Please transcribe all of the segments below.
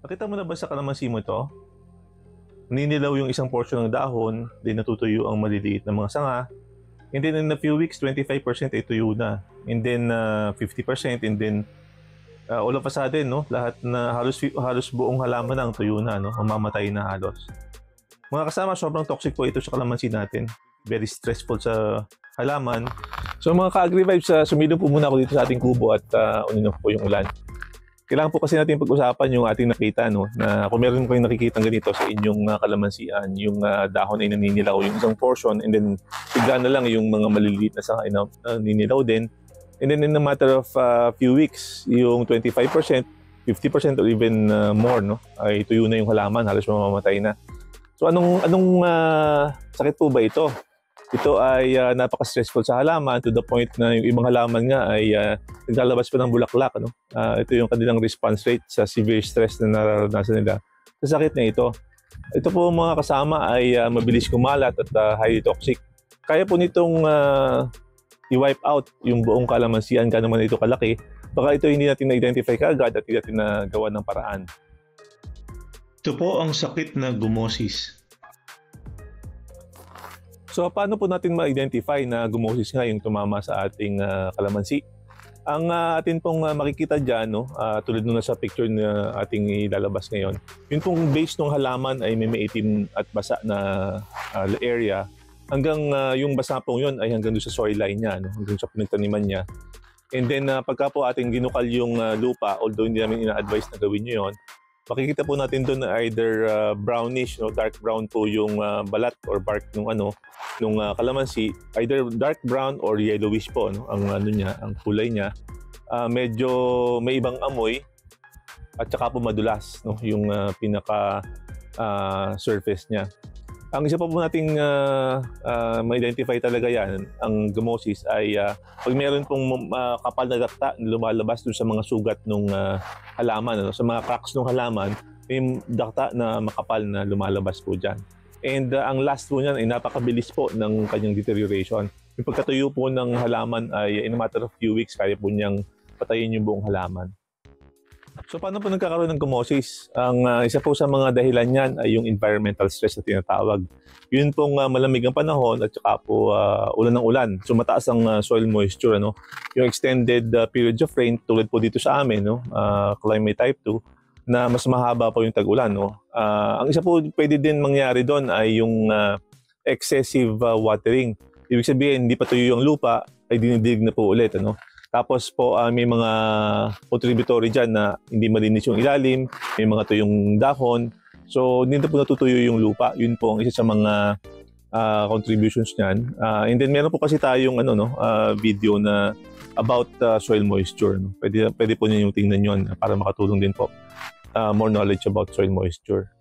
Nakita mo na ba sa kalamansi mo to? Ninilaw yung isang portion ng dahon, then natutuyo ang maliliit na mga sanga. And then in a few weeks, 25% ay tuyo na. And then 50%, and then all of a sudden, no, lahat na halos buong halaman na ang tuyo na, no, mamamatay na halos. Mga kasama, sobrang toxic po ito sa kalamansi natin. Very stressful sa halaman. So mga ka-agri-vibes, sumilong po muna ako dito sa ating kubo at unin po yung ulan. Kailangan po kasi natin pag-usapan yung ating nakita, no, na kung meron kayong nakikita ganito sa inyong kalamansian, yung dahon ay naninilaw yung isang portion, and then bigla na lang yung mga maliliit na sanga ay naninilaw din. And then in a matter of few weeks, yung 25%, 50% or even more, no, ay tuyo na yung halaman, halos mamamatay na. So anong sakit po ba ito? Ito ay napaka-stressful sa halaman to the point na yung ibang halaman nga ay naglalabas pa ng bulaklak. Ano? Ito yung kanilang response rate sa severe stress na nararanasan nila sa sakit na ito. Ito po mga kasama ay mabilis kumalat at highly toxic. Kaya po nitong i-wipe out yung buong kalamansian, kaya naman ito kalaki. Baka ito hindi natin na-identify kaagad at hindi natin nagawa ng paraan. Ito po ang sakit na gumosis. So paano po natin ma-identify na gumosis nga yung tumama sa ating kalamansi? Ang atin pong makikita dyan, no, tulad nung nasa picture na ating ilalabas ngayon, yung pong base ng halaman ay may maitim at basa na area, hanggang yung basa pong yun ay hanggang doon sa soil line niya, no, hanggang sa pinagtaniman niya. And then pagka po ating ginukal yung lupa, although hindi namin ina-advise na gawin nyo yun, makikita po natin doon na either brownish, no, dark brown po yung balat or bark nung kalamansi, either dark brown or yellowish po, no, ang niya, ang kulay niya. Medyo may ibang amoy at saka po madulas, no, yung pinaka surface niya. Ang isa pa po nating ma-identify talaga yan, ang gumosis, ay pag meron pong kapal na dakta na lumalabas dun sa mga sugat ng halaman, ano, sa mga cracks ng halaman, may dakta na makapal na lumalabas po dyan. And ang last po niyan ay napakabilis po ng kanyang deterioration. Yung pagkatuyo po ng halaman ay in a matter of few weeks, kaya po niyang patayin yung buong halaman. So paano po nagkakaroon ng gumosis? Ang isa po sa mga dahilan niyan ay yung environmental stress na tinatawag. Yun pong malamig ang panahon at saka po ulan ng ulan. So mataas ang soil moisture, ano? Yung extended periods of rain tulad po dito sa amin, no? Climate type 2, na mas mahaba po yung tag-ulan, no? Ang isa po pwede din mangyari doon ay yung excessive watering. Ibig sabihin, hindi pa tuyo yung lupa, ay dinidig na po ulit, ano? Tapos po may mga contributory dyan na hindi malinis yung ilalim, may mga tuyong dahon. So hindi na po natutuyo yung lupa. Yun po ang isa sa mga contributions niyan. And then meron po kasi tayong video na about soil moisture. No? Pwede po niyo yung tingnan yun para makatulong din po. More knowledge about soil moisture.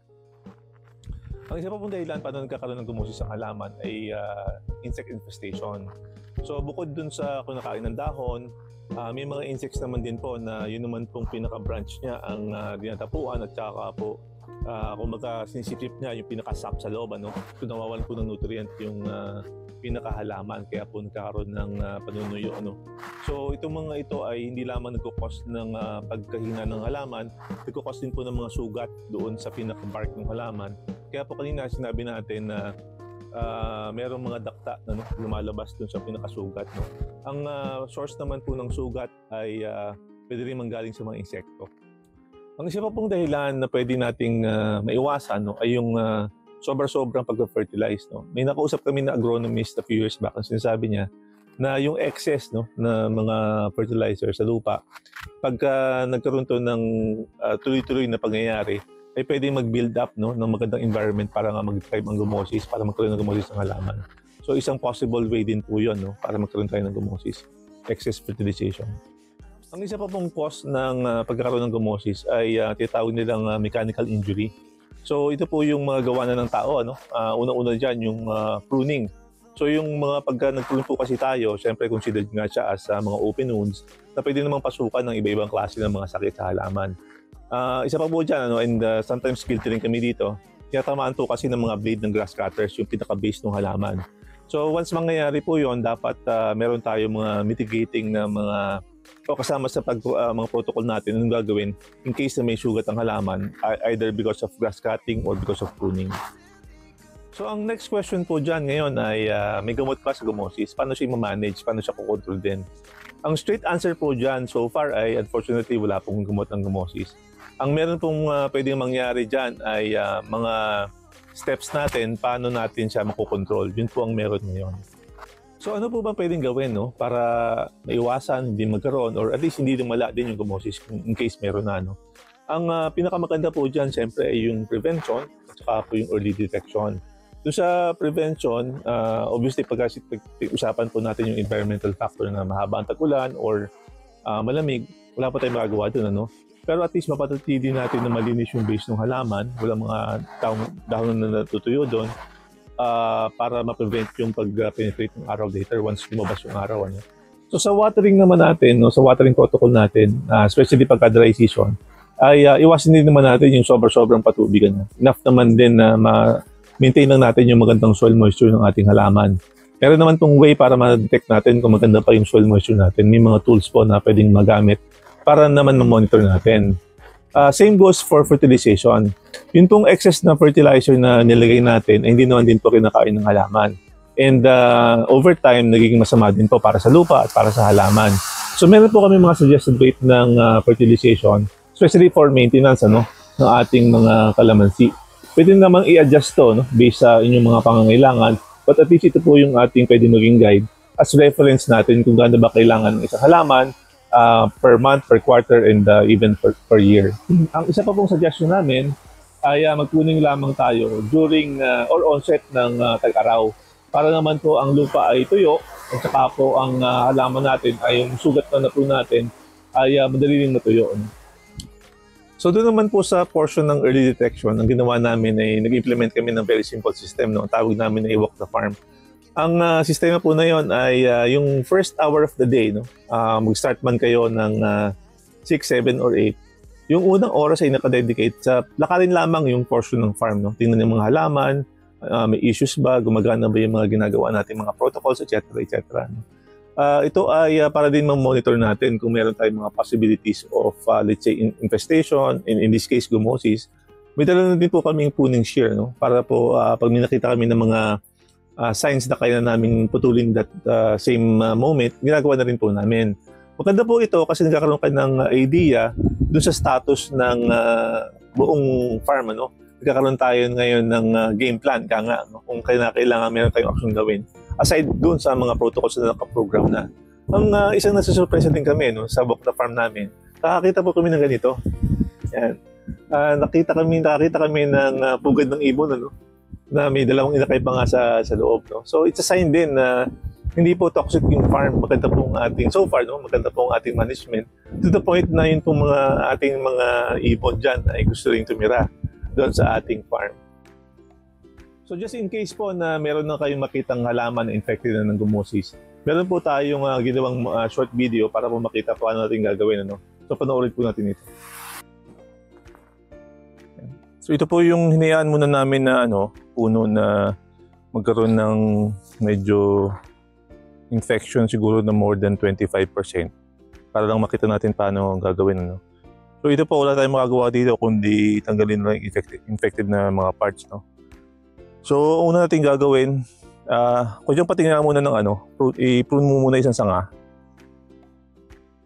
Ang isa pa pong dahilan paano nagkakaroon ng gumosis sa halaman ay insect infestation. So bukod dun sa kunakain ng dahon, may mga insects naman din po na yun naman pong pinaka-branch niya ang dinatapuan at saka po kumbaga sinisipsip niya yung pinaka-sap sa loob, ano? So nawawalan po ng nutrient yung pinakahalaman, kaya po nagkakaroon ng panunuyo, ano? So itong mga ito ay hindi lamang nagkukos ng pagkahina ng halaman, nagkukos din po ng mga sugat doon sa pinaka-bark ng halaman. Kaya po kanina sinabi natin na merong mga dakta na lumalabas dun sa pinakasugat. No? Ang source naman po ng sugat ay pwede rin manggaling sa mga insekto. Ang isa pa pong dahilan na pwede nating maiwasan, no, ay yung sobrang pag-fertilize. No? May nakausap kami na agronomist a few years back, ang sinasabi niya na yung excess, no, na mga fertilizer sa lupa, pagka nagkaroon to ng tuloy-tuloy na pangyayari, ay pwede mag-build up, no, ng magandang environment para nga mag-thrive ang gumosis, para magkaroon ng gumosis ng halaman. So isang possible way din po yun, no, para magkaroon tayo ng gumosis, excess fertilization. Ang isa pa pong cause ng pagkakaroon ng gumosis ay tinatawag nilang mechanical injury. So ito po yung mga gawa na ng tao, ano? Unang-una dyan yung pruning. So yung mga pagka nag-prune po kasi tayo, syempre considered nga siya as mga open wounds na pwede namang pasukan ng iba-ibang klase ng mga sakit sa halaman. Isa pa po dyan, ano, and sometimes guilty rin kami dito, tinatamaan po kasi ng mga blade ng grass cutters, yung pinaka-base ng halaman. So once mangyayari po yon, dapat meron tayo mga mitigating na mga o kasama sa mga protocol natin anong gagawin in case na may sugat ang halaman, either because of grass cutting or because of pruning. So ang next question po dyan ngayon ay may gamot pa sa gummosis. Paano siya i-manage? Paano siya kukontrol din? Ang straight answer po dyan so far ay unfortunately wala pong gamot ng gummosis. Ang meron pong pwedeng mangyari dyan ay mga steps natin paano natin siya makokontrol. Yun po ang meron ngayon. So ano po ba pwedeng gawin para maiwasan, hindi magkaroon or at least hindi lumala din yung gummosis in case meron na. Ang pinakamaganda po dyan siyempre ay yung prevention at saka po yung early detection. Doon sa prevention, obviously pag-usapan po natin yung environmental factor na mahaba ang tag-ulan or malamig, wala pa tayong magagawa doon. Pero at least mapatatili natin na malinis yung base ng halaman, wala mga dahon na natutuyo doon para ma-prevent yung pag-penetrate ng araw later once lumabas yung araw. So sa watering naman natin, sa watering protocol natin, especially pagka dry season, ay iwasan din naman natin yung sobrang patubigan. Enough naman din na maintain lang natin yung magandang soil moisture ng ating halaman. Meron naman tong way para ma-detect natin kung maganda pa yung soil moisture natin. May mga tools po na pwedeng magamit para naman ma-monitor natin. Same goes for fertilization. Yung pong excess na fertilizer na nilagay natin ay hindi naman din po kinakain ng halaman. And over time, nagiging masama din po para sa lupa at para sa halaman. So meron po kami mga suggested rate ng fertilization, especially for maintenance ng ating mga kalamansi. Pwede namang i-adjust to based sa inyong mga pangangailangan, but at least ito po yung ating pwede maging guide as reference natin kung gaano ba kailangan ng isang halaman per month, per quarter, and even per year. Ang isa pa pong suggestion namin ay magpuning lamang tayo during or onset ng tag-araw para naman po ang lupa ay tuyo at saka po ang halaman natin ay yung sugat na po natin ay madali rin matuyo. So doon naman po sa portion ng early detection, ang ginawa namin ay nag-implement kami ng very simple system. Ang tawag namin ay Walk the Farm. Ang sistema po na yon ay yung first hour of the day, mag-start man kayo ng 6, 7, or 8. Yung unang oras ay nakadedicate sa lakarin lamang yung portion ng farm. Tingnan yung mga halaman, may issues ba, gumagana ba yung mga ginagawa natin, mga protocols, etc. etc. Ito ay para din ma-monitor natin kung meron tayong mga possibilities of, let's say, infestation, in this case, gummosis. May dala na din po kaming pruning shear, para po pag may nakita kami ng mga signs na kaya namin putulin that same moment, ginagawa na rin po namin. Maganda po ito kasi nagkakaroon kayo ng idea dun sa status ng buong farm. Nagkakaroon tayo ngayon ng game plan, kung kailangan meron tayong action gawin. Aside dun sa mga protocols na nakaprogram na. Ang isang nasusurpresa din kami sa Walk the Farm namin, nakakita po kami ng ganito. Yan. Nakita kami ng pugad ng ibon na may dalawang inakay pa nga sa loob. So it's a sign din na hindi po toxic yung farm. Maganda pong ating, so far, maganda pong ating management. To the point na yun pong ating mga ibon dyan ay gusto rin tumira doon sa ating farm. So just in case po na meron na kayong makitang halaman na infected na ng gummosis, meron po tayong ginawang short video para po makita paano natin gagawin. So panoorin po natin ito. So ito po yung hinayaan muna namin na puno na magkaroon ng medyo infection siguro na more than 25% para lang makita natin paano gagawin. So ito po wala tayong magagawa dito kundi tanggalin lang infected na mga parts. So, una natin gagawin, kung dyan patingnan muna ng i-prune mo muna isang sanga.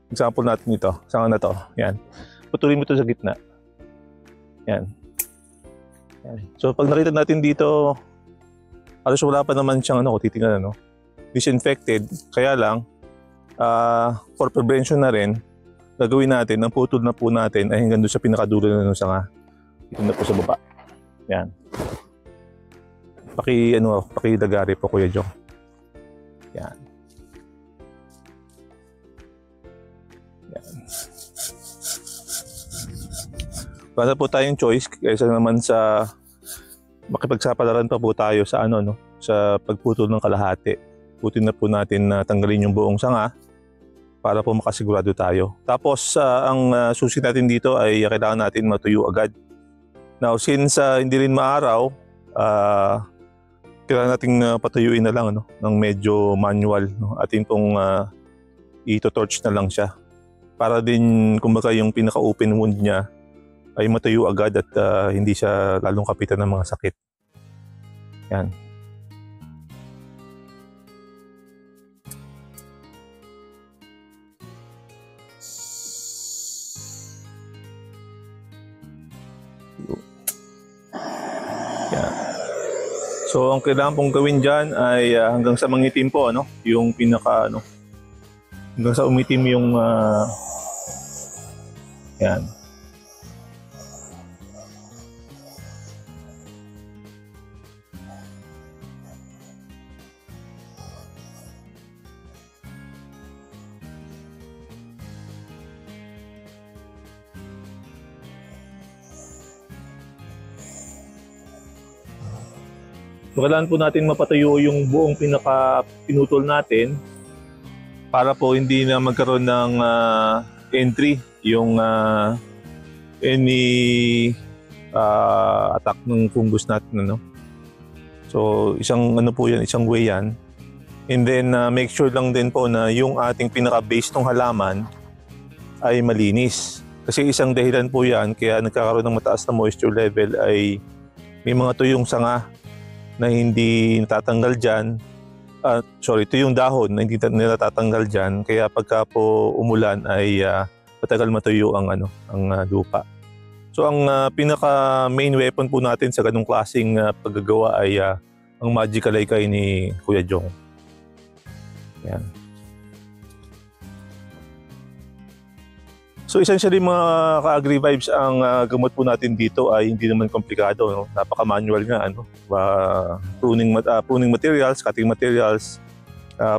Example natin ito, sanga na to. Yan. Putulin mo ito sa gitna. Yan. Yan. So, pag nakita natin dito, halos wala pa naman siyang titingnan, disinfected. Kaya lang, for prevention na rin, gagawin natin, ang putol na po natin ay hanggang doon sa pinakadulo na ng sanga. Ito na po sa baba. Yan. Pakidagari po Kuya Jong. Yan. Yan. Wala po tayong choice kaysa naman sa makipagsapalaran pa po tayo sa sa pagputol ng kalahati. Putin na po natin na tanggalin yung buong sanga para po makasigurado tayo. Tapos ang susi natin dito ay kailangan natin matuyo agad. Now since hindi rin maaraw, kailangan nating patuyuin na lang ng medyo manual. Atin pong ito-torch na lang siya para din kumbaga yung pinaka-open wound niya ay matuyo agad at hindi siya lalong kapitan ng mga sakit. Yan. Yan. So ang kailangan pong gawin dyan ay hanggang sa mangitim po, ano, yung pinaka hanggang sa umitim yung yan. So, kailangan po natin mapatayo yung buong pinutol natin para po hindi na magkaroon ng entry yung any attack ng fungus natin, ano. So isang po yan, isang way yan. And then make sure lang din po na yung ating pinaka-base ng halaman ay malinis. Kasi isang dahilan po yan kaya nagkakaroon ng mataas na moisture level ay may mga tuyong sanga na hindi natatanggal dyan. Ito yung dahon na hindi natatanggal dyan. Kaya pagka po umulan ay matagal matuyo ang lupa. So ang pinaka main weapon po natin sa ganung klaseng paggagawa ay ang Magic Kalaykay ni Kuya Jong. Yan. So essentially mga ka-agri vibes, ang gamot po natin dito ay hindi naman komplikado, no? Napaka-manual nga, ano? Pruning materials, cutting materials,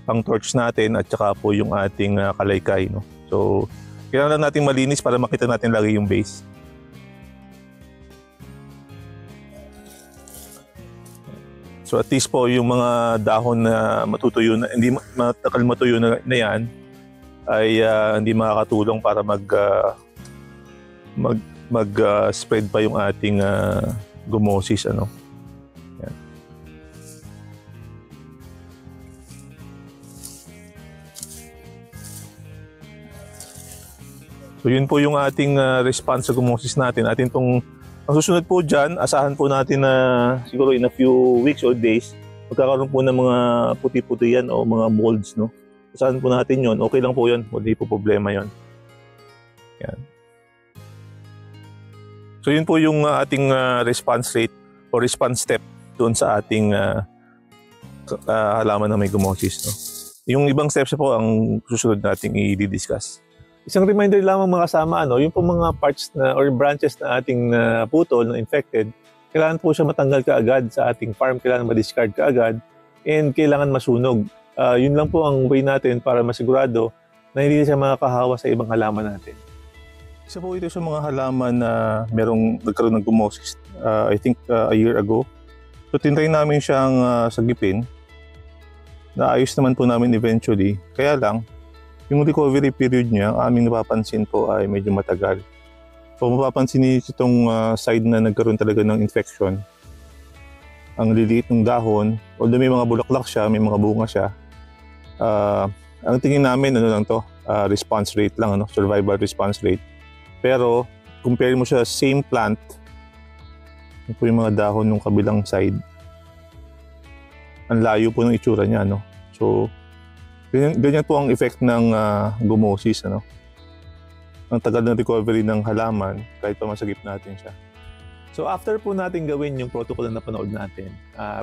pang torch natin at saka po yung ating kalaykay, no? So kailangan lang natin malinis para makita natin lagi yung base. So at least po yung mga dahon na matutuyo na, hindi matagal matuyo na yan, ay hindi makakatulong para mag-spread pa yung ating gumosis, ano. Yan. So yun po yung ating response sa gumosis natin. Ang susunod po dyan, asahan po natin na siguro in a few weeks or days, magkakaroon po ng mga puti-puti yan o mga molds, no. Saan po natin yon? Okay lang po yun. Hindi po problema yon. Yan. So yun po yung ating response rate o response step doon sa ating halaman na may gumosis, no? Yung ibang steps po ang susunod nating i-discuss. Isang reminder lamang mga kasama, ano, yung po mga parts na or branches na ating putol na infected, kailangan po siya matanggal kaagad sa ating farm, kailangan ma-discard kaagad, and kailangan masunog. Yun lang po ang way natin para masigurado na hindi siya makakahawa sa ibang halaman natin. Isa po ito sa mga halaman na nagkaroon ng gumosis, I think a year ago. So tinry namin siyang sagipin. Naayos naman po namin eventually. Kaya lang, yung recovery period niya, ang aming napapansin po ay medyo matagal. So mapapansin niyo itong side na nagkaroon talaga ng infection. Ang liliit ng dahon, although may mga bulaklak siya, may mga bunga siya. Ang tingin namin, response rate lang, survival response rate. Pero, compare mo siya same plant, ito po yung mga dahon ng kabilang side. Ang layo po ng itsura niya, no? So, ganyan po ang effect ng gumosis, ano? Ang tagal ng recovery ng halaman, kahit pa masagip natin siya. So, after po natin gawin yung protocol na napanood natin,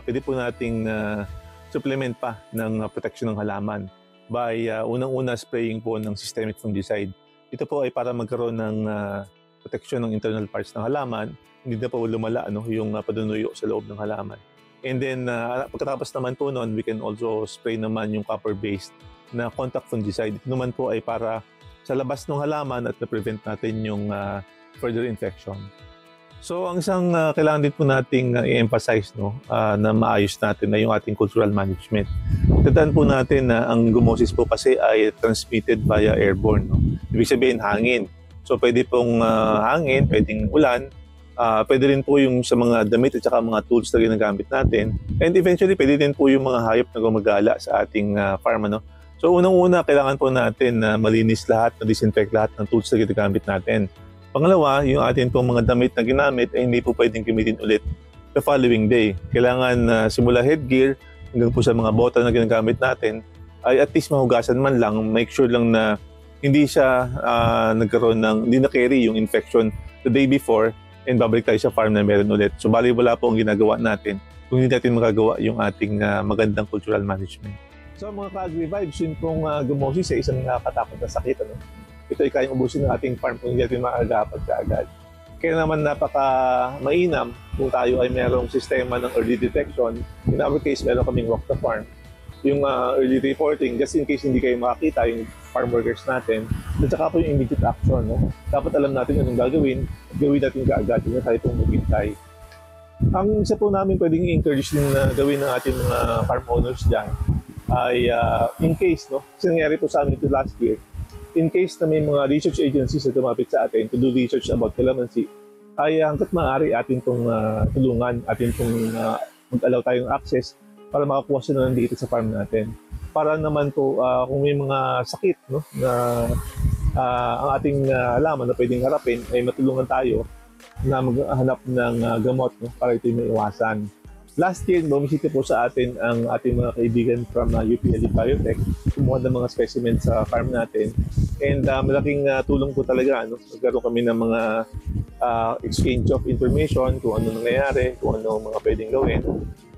pwede po nating supplement pa ng protection ng halaman by unang-una spraying po ng systemic fungicide. Ito po ay para magkaroon ng protection ng internal parts ng halaman, hindi na po lumala, ano, yung padunuyo sa loob ng halaman. And then pagkatapos naman po noon, we can also spray naman yung copper-based na contact fungicide. Ito naman po ay para sa labas ng halaman at na-prevent natin yung further infection. So ang isang kailangan din po nating i-emphasize, no, na maayos natin na yung ating cultural management. Tandaan po natin na ang gumosis po kasi ay transmitted via airborne, no? Ibig sabihin hangin. So pwede pong hangin, pwedeng ulan, pwede rin po yung sa mga damit at saka mga tools na ginagamit natin. And eventually pwede din po yung mga hayop na gumagala sa ating farm, ano? So unang-una, kailangan po natin na malinis lahat, na-disinfect lahat ng tools na ginagamit natin. Pangalawa, yung atin pong mga damit na ginamit ay hindi po pwedeng gamitin ulit the following day. Kailangan simula headgear hanggang po sa mga bota na ginagamit natin ay at least mahugasan man lang, make sure lang na hindi siya nagkaroon ng, hindi na-carry yung infection the day before and babalik tayo sa farm na meron ulit. So bali wala po ang ginagawa natin kung hindi natin magagawa yung ating magandang cultural management. So mga ka-agri-vibes, yun pong gumosis sa isang nakakatakot na sakit. Ano? Ito ay kayang ubusin ng ating farm kung hindi natin maagapan kaagad. Kaya naman napaka-mainam kung tayo ay merong sistema ng early detection. In our case, meron kaming walk the farm. Yung early reporting, just in case hindi kayo makakita yung farm workers natin, at saka po yung immediate action. No? Dapat alam natin anong gagawin natin kaagad, hindi na tayo pong maghintay. Ang isa po namin pwedeng i-encourage din na gawin ng ating mga farm owners dyan ay in case, no? Kasi nangyari po sa amin ito last year, in case na may mga research agencies na tumapit sa atin to do research about calamansi, ay hanggat maaari atin itong tulungan, atin itong mag-allow tayong access para makakuha sila ng data sa farm natin. Para naman po kung may mga sakit, no, na ang ating alaman na pwedeng harapin ay matulungan tayo na maghanap ng gamot, no, para ito may iwasan. Last year, bumisita po sa atin ang ating mga kaibigan from UPLE Biotech, kumuha ng mga specimens sa farm natin. And malaking tulong po talaga. No? Nagkaroon kami ng mga exchange of information, kung ano nangyayari, kung ano mga pwedeng gawin.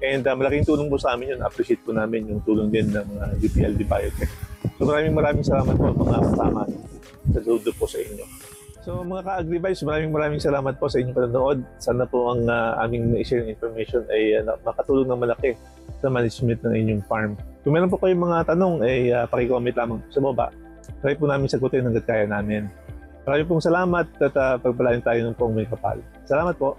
And malaking tulong po sa amin yun. Appreciate po namin yung tulong din ng UPLE Biotech. So maraming salamat po mga kasama sa dudo po sa inyo. So mga ka-agri-vibes, maraming salamat po sa inyong panonood. Sana po ang aming na-share information ay makatulong ng malaki sa management ng inyong farm. Kung meron po kayong mga tanong, ay paki-comment lamang sa baba. Try po namin sagutin hanggat kaya namin. Maraming pong salamat at pagpalain tayo ng pong may kapal. Salamat po.